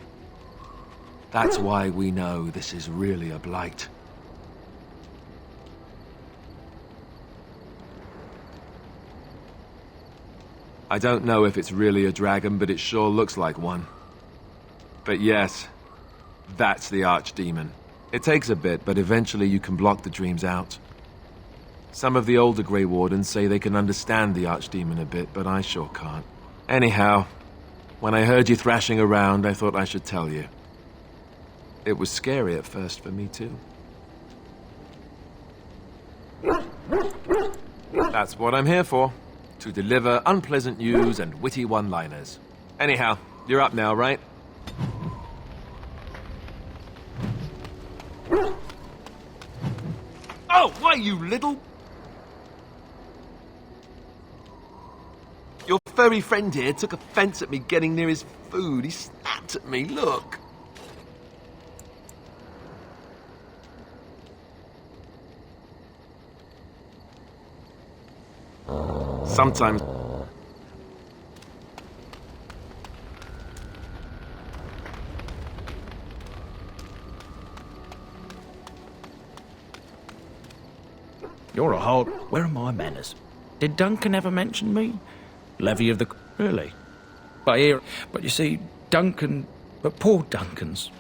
That's why we know this is really a blight. I don't know if it's really a dragon, but it sure looks like one. But yes, that's the Archdemon. It takes a bit, but eventually you can block the dreams out. Some of the older Grey Wardens say they can understand the Archdemon a bit, but I sure can't. Anyhow, when I heard you thrashing around, I thought I should tell you. It was scary at first for me, too. That's what I'm here for. To deliver unpleasant news and witty one-liners. Anyhow, you're up now, right? Oh, why, you little... Your furry friend here took offense at me getting near his food. He snapped at me, look. Sometimes... You're a hard... Where are my manners? Did Duncan ever mention me? Levy of the... Really? But you see, Duncan... But poor Duncan's...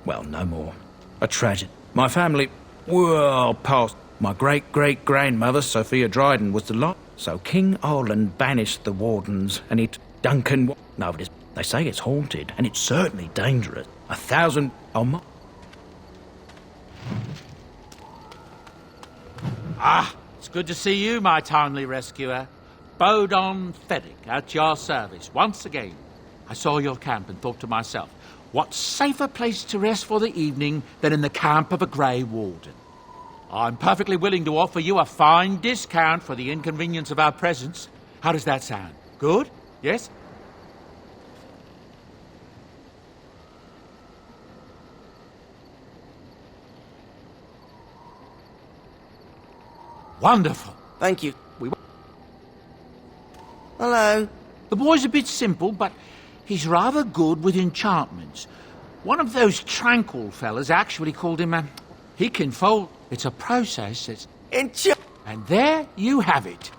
Well, no more. A tragedy. My family... Well, past... My great-great-grandmother, Sophia Dryden, was the last. So King Arland banished the Wardens, and Duncan... No, they say it's haunted, and it's certainly dangerous. 1,000... Oh, my... Ah, it's good to see you, my timely rescuer. Bodon Feddick, at your service, once again. I saw your camp and thought to myself, what safer place to rest for the evening than in the camp of a Grey Warden? I'm perfectly willing to offer you a fine discount for the inconvenience of our presence. How does that sound? Good? Yes? Wonderful. Thank you. Hello. The boy's a bit simple, but he's rather good with enchantments. One of those tranquil fellas actually called him he can fold. It's a process that's... And there you have it.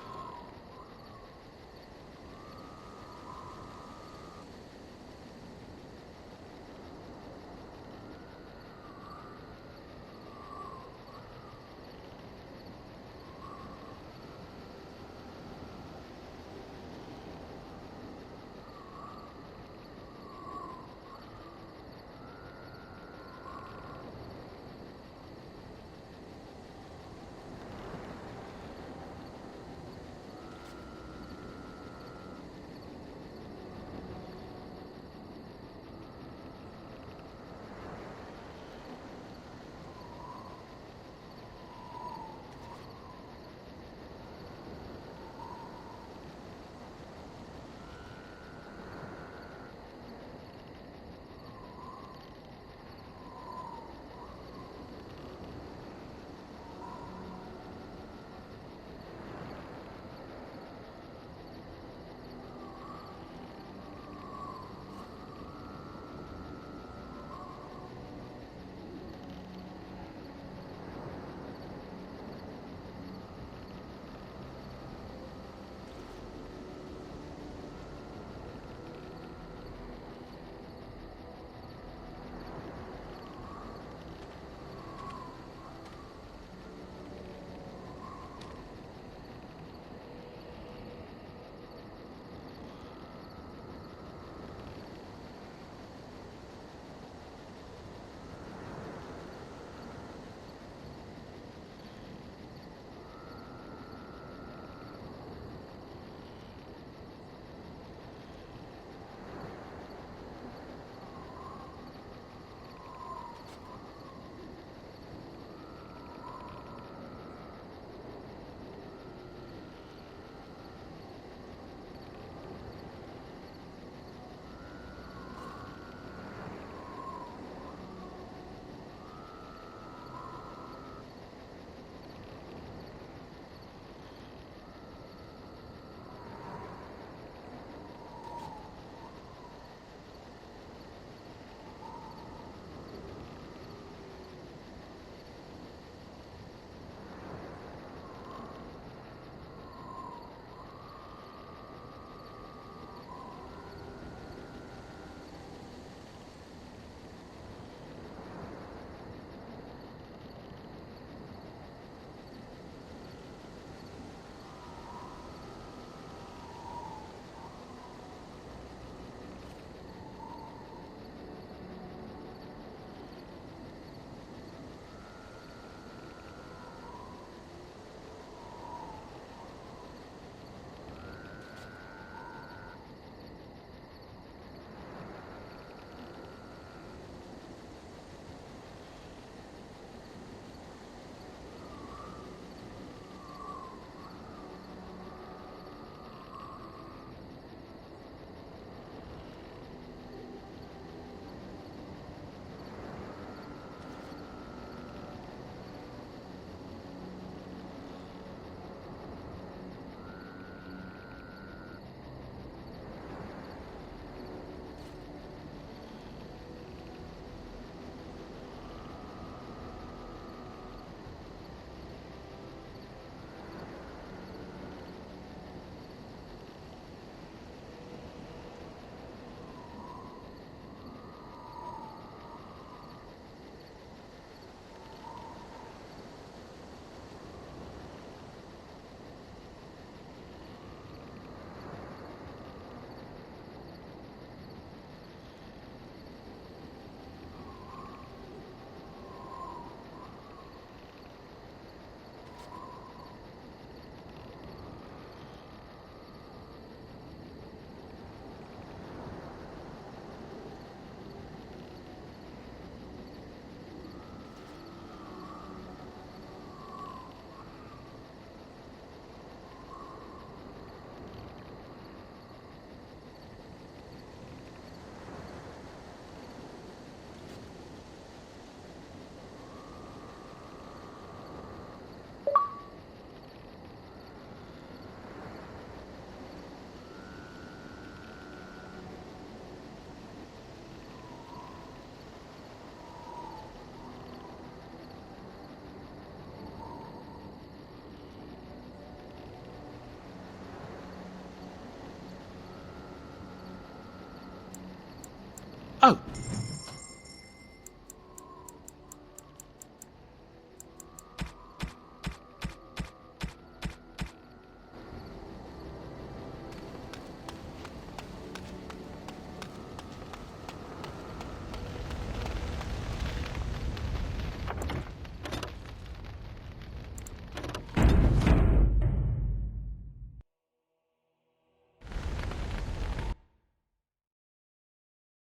Oh,